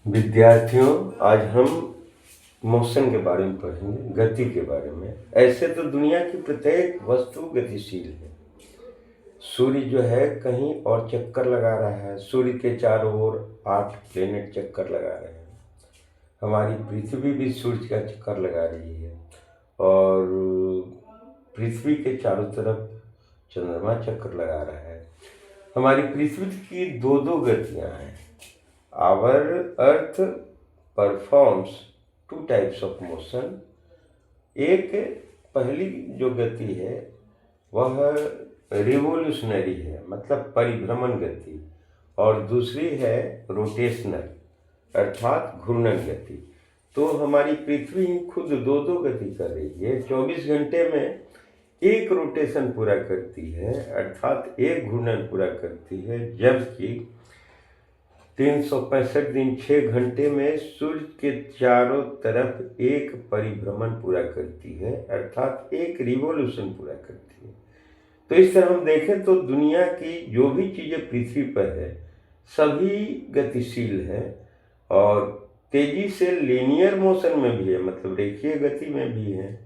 विद्यार्थियों, आज हम मोशन के बारे में पढ़ेंगे, गति के बारे में। ऐसे तो दुनिया की प्रत्येक वस्तु गतिशील है। सूर्य जो है कहीं और चक्कर लगा रहा है, सूर्य के चारों ओर 8 प्लेनेट चक्कर लगा रहे हैं। हमारी पृथ्वी भी सूर्य का चक्कर लगा रही है और पृथ्वी के चारों तरफ चंद्रमा चक्कर लगा रहा है। हमारी पृथ्वी की दो गतियां हैं। Our Earth performs 2 types of motion। एक पहली जो गति है वह रिवोल्यूशनरी है, मतलब परिभ्रमण गति, और दूसरी है रोटेशनल अर्थात घूर्णन गति। तो हमारी पृथ्वी खुद दो गति कर रही है। 24 घंटे में एक रोटेशन पूरा करती है अर्थात एक घूर्णन पूरा करती है, जबकि 365 दिन 6 घंटे में सूर्य के चारों तरफ एक परिभ्रमण पूरा करती है अर्थात एक रिवॉल्यूशन पूरा करती है। तो इस तरह हम देखें तो दुनिया की जो भी चीज़ें पृथ्वी पर है सभी गतिशील है और तेजी से लीनियर मोशन में भी है, मतलब रेखीय गति में भी है,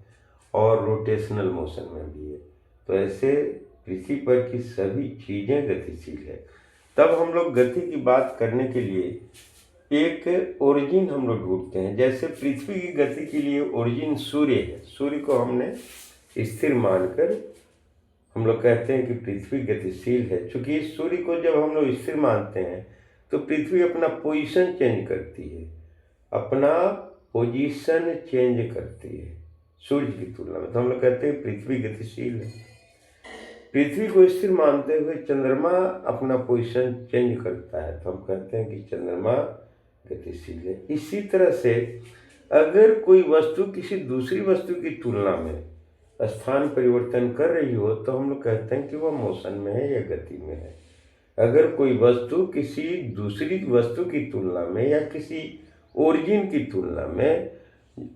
और रोटेशनल मोशन में भी है। तो ऐसे पृथ्वी पर की सभी चीज़ें गतिशील है। तब हम लोग गति की बात करने के लिए एक ओरिजिन हम लोग ढूंढते हैं। जैसे पृथ्वी की गति के लिए ओरिजिन सूर्य है। सूर्य को हमने स्थिर मानकर हम लोग कहते हैं कि पृथ्वी गतिशील है। चूँकि सूर्य को जब हम लोग स्थिर मानते हैं तो पृथ्वी अपना पोजीशन चेंज करती है, अपना पोजीशन चेंज करती है सूर्य की तुलना में। तो हम लोग कहते हैं पृथ्वी गतिशील है। पृथ्वी को स्थिर मानते हुए चंद्रमा अपना पोजीशन चेंज करता है, तो हम कहते हैं कि चंद्रमा गतिशील है। इसी तरह से अगर कोई वस्तु किसी दूसरी वस्तु की तुलना में स्थान परिवर्तन कर रही हो तो हम लोग कहते हैं कि वह मोशन में है या गति में है। अगर कोई वस्तु किसी दूसरी वस्तु की तुलना में या किसी ओरिजिन की तुलना में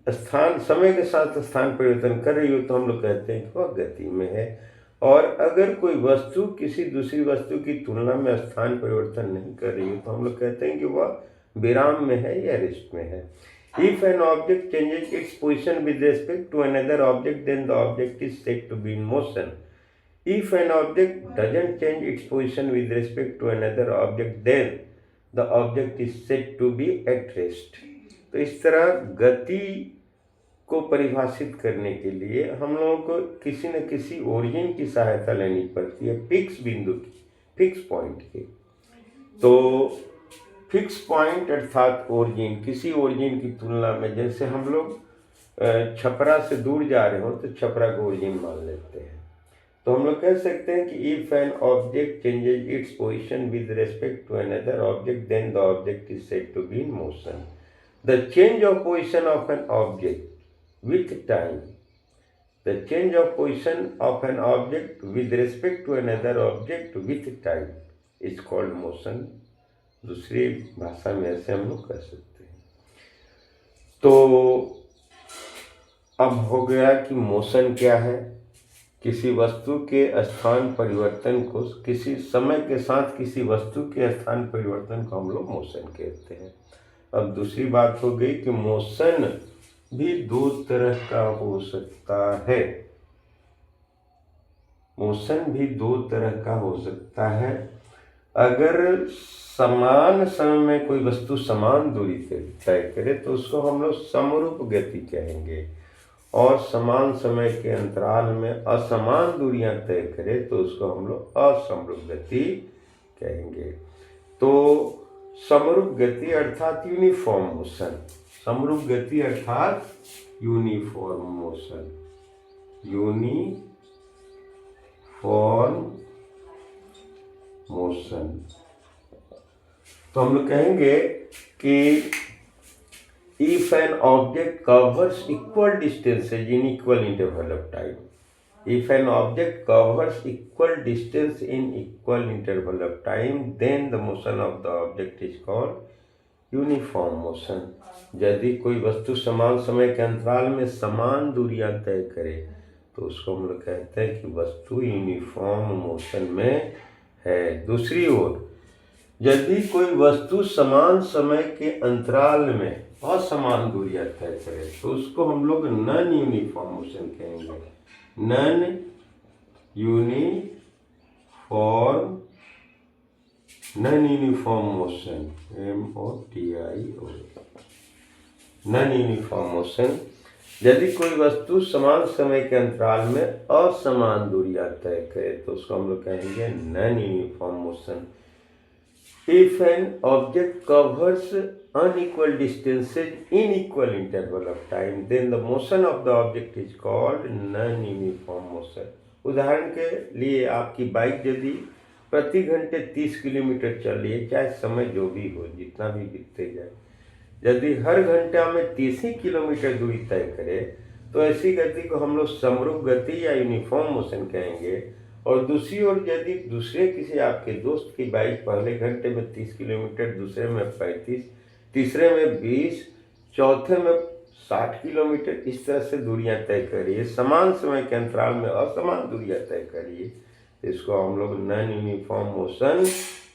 समय के साथ स्थान परिवर्तन कर रही हो तो हम लोग कहते हैं कि वह गति में है। और अगर कोई वस्तु किसी दूसरी वस्तु की तुलना में स्थान परिवर्तन नहीं कर रही हो तो हम लोग कहते हैं कि वह विराम में है या रेस्ट में है। If an object changes its position with respect to another object, then the object is said to be in motion. If an object doesn't change its position with respect to another object, then the object is said to be at rest. तो इस तरह गति को परिभाषित करने के लिए हम लोगों को किसी न किसी ओरिजिन की सहायता लेनी पड़ती है, फिक्स बिंदु की, फिक्स पॉइंट की। तो फिक्स पॉइंट अर्थात ओरिजिन, किसी ओरिजिन की तुलना में, जैसे हम लोग छपरा से दूर जा रहे हो तो छपरा को ओरिजिन मान लेते हैं। तो हम लोग कह सकते हैं कि if an object changes its position with respect to another object then the object is said to be in motion. The change of position of an object with time, the change of position of an object with respect to another object with time is called motion। दूसरी भाषा में ऐसे हम लोग कह सकते हैं। तो अब हो गया कि मोशन क्या है। किसी वस्तु के स्थान परिवर्तन को, किसी समय के साथ किसी वस्तु के स्थान परिवर्तन को हम लोग मोशन कहते हैं। अब दूसरी बात हो गई कि मोशन भी 2 तरह का हो सकता है। मोशन भी 2 तरह का हो सकता है। अगर समान समय में कोई वस्तु समान दूरी तय करे तो उसको हम लोग समरूप गति कहेंगे, और समान समय के अंतराल में असमान दूरियां तय करे तो उसको हम लोग असमरूप गति कहेंगे। तो समरूप गति अर्थात यूनिफॉर्म मोशन, समरूप गति अर्थात यूनिफॉर्म मोशन, यूनिफॉर्म मोशन। तो हम लोग कहेंगे कि if an object covers equal distances in equal interval of time, if an object covers equal distance in equal interval of time then the motion of the object is called uniform motion. यदि कोई वस्तु समान समय के अंतराल में समान दूरियां तय करे तो उसको हम लोग कहते हैं कि वस्तु यूनिफॉर्म मोशन में है। दूसरी ओर यदि कोई वस्तु समान समय के अंतराल में असमान दूरियां तय करे तो उसको हम लोग नॉन यूनिफॉर्म मोशन कहेंगे। Non uniform motion, MOTIO, non uniform motion. यदि कोई वस्तु समान समय के अंतराल में असमान दूरियां तय करे तो उसको हम लोग कहेंगे non uniform motion. If an object covers unequal distances in equal interval of time, then the motion of the object is called non-uniform motion. उदाहरण के लिए आपकी बाइक यदि प्रति घंटे 30 किलोमीटर चल रही है, चाहे समय जो भी हो, जितना भी बीतते जाए, यदि हर घंटा में 30 ही किलोमीटर दूरी तय करे तो ऐसी गति को हम लोग समरूप गति या यूनिफॉर्म मोशन कहेंगे। और दूसरी ओर यदि दूसरे किसी आपके दोस्त की बाइक पहले घंटे में 30 किलोमीटर, दूसरे में 35, तीसरे में 20, चौथे में 60 किलोमीटर, इस तरह से दूरियां तय करिए, समान समय के अंतराल में असमान दूरियां तय करिए, तो इसको हम लोग नॉन यूनिफॉर्म मोशन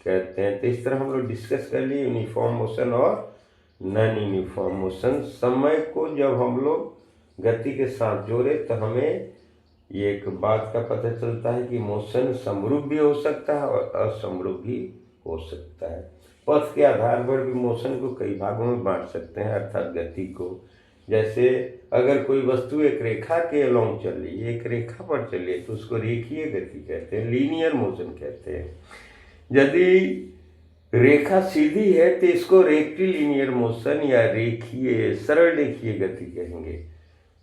कहते हैं। तो इस तरह हम लोग डिस्कस कर लिए यूनिफॉर्म मोशन और नॉन यूनिफॉर्म मोशन। समय को जब हम लोग गति के साथ जोड़े तो हमें ये एक बात का पता चलता है कि मोशन समरूप भी हो सकता है और असमरूप भी हो सकता है। पथ के आधार पर भी मोशन को कई भागों में बांट सकते हैं, अर्थात गति को। जैसे अगर कोई वस्तु एक रेखा के अलोंग चल रही है, एक रेखा पर चल रही है, तो उसको रेखीय गति कहते हैं, लीनियर मोशन कहते हैं। यदि रेखा सीधी है तो इसको रेक्टिलिनियर मोशन या रेखीय सरल रेखीय गति कहेंगे।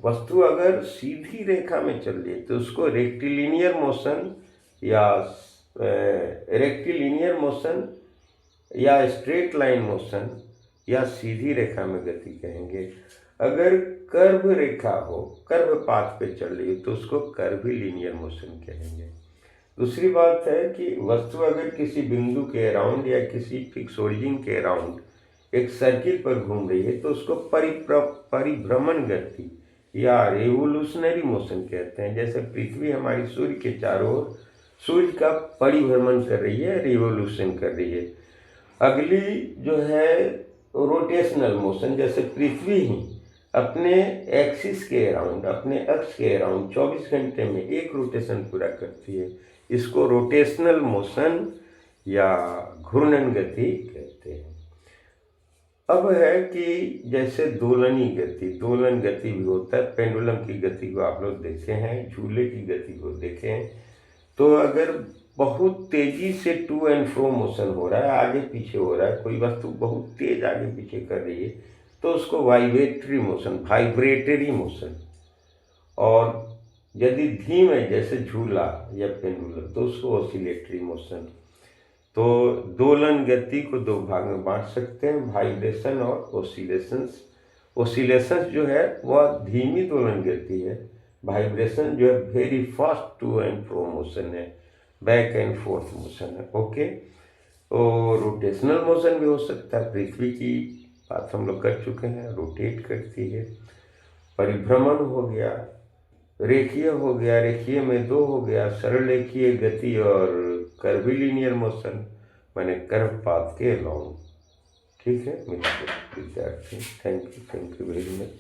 वस्तु अगर सीधी रेखा में चल रही है तो उसको रेक्टिलिनियर मोशन या स्ट्रेट लाइन मोशन या सीधी रेखा में गति कहेंगे। अगर कर्व रेखा हो, कर्व पाथ पे चल रही है तो उसको कर्विलिनियर मोशन कहेंगे। दूसरी बात है कि वस्तु अगर किसी बिंदु के अराउंड या किसी फिक्स ओरिजिन के अराउंड एक सर्किल पर घूम रही है तो उसको परिभ्रमण गति या रिवोल्यूशनरी मोशन कहते हैं। जैसे पृथ्वी हमारी सूर्य के चारों ओर सूर्य का परिभ्रमण कर रही है, रिवोल्यूशन कर रही है। अगली जो है रोटेशनल मोशन, जैसे पृथ्वी ही अपने एक्सिस के अराउंड, अपने अक्ष के अराउंड 24 घंटे में एक रोटेशन पूरा करती है, इसको रोटेशनल मोशन या घूर्णन गति कहते हैं। अब है कि जैसे दोलन गति भी होता है। पेंडुलम की गति को आप लोग देखे हैं, झूले की गति को देखे हैं। तो अगर बहुत तेजी से टू एंड फ्रो मोशन हो रहा है, आगे पीछे हो रहा है, कोई वस्तु बहुत तेज आगे पीछे कर रही है तो उसको वाइब्रेटरी मोशन, और यदि धीमे जैसे झूला या पेंडुलम तो उसको ऑसिलेटरी मोशन। तो दोलन गति को दो भाग में बांट सकते हैं, वाइब्रेशन और ओसिलेशंस। ओसिलेशंस जो है वह धीमी दोलन गति है, वाइब्रेशन जो है very fast to and fro motion है, बैक एंड फोर्थ मोशन है। ओके, और रोटेशनल मोशन भी हो सकता है। पृथ्वी की बात हम लोग कर चुके हैं, रोटेट करती है। परिभ्रमण हो गया, रेखीय हो गया, रेखीय में दो हो गया, सरल रेखीय गति और कर्विलिनियर मोशन माने कर्व पाथ के अलोंग। ठीक है मित्र विद्यार्थी, थैंक यू वेरी मच।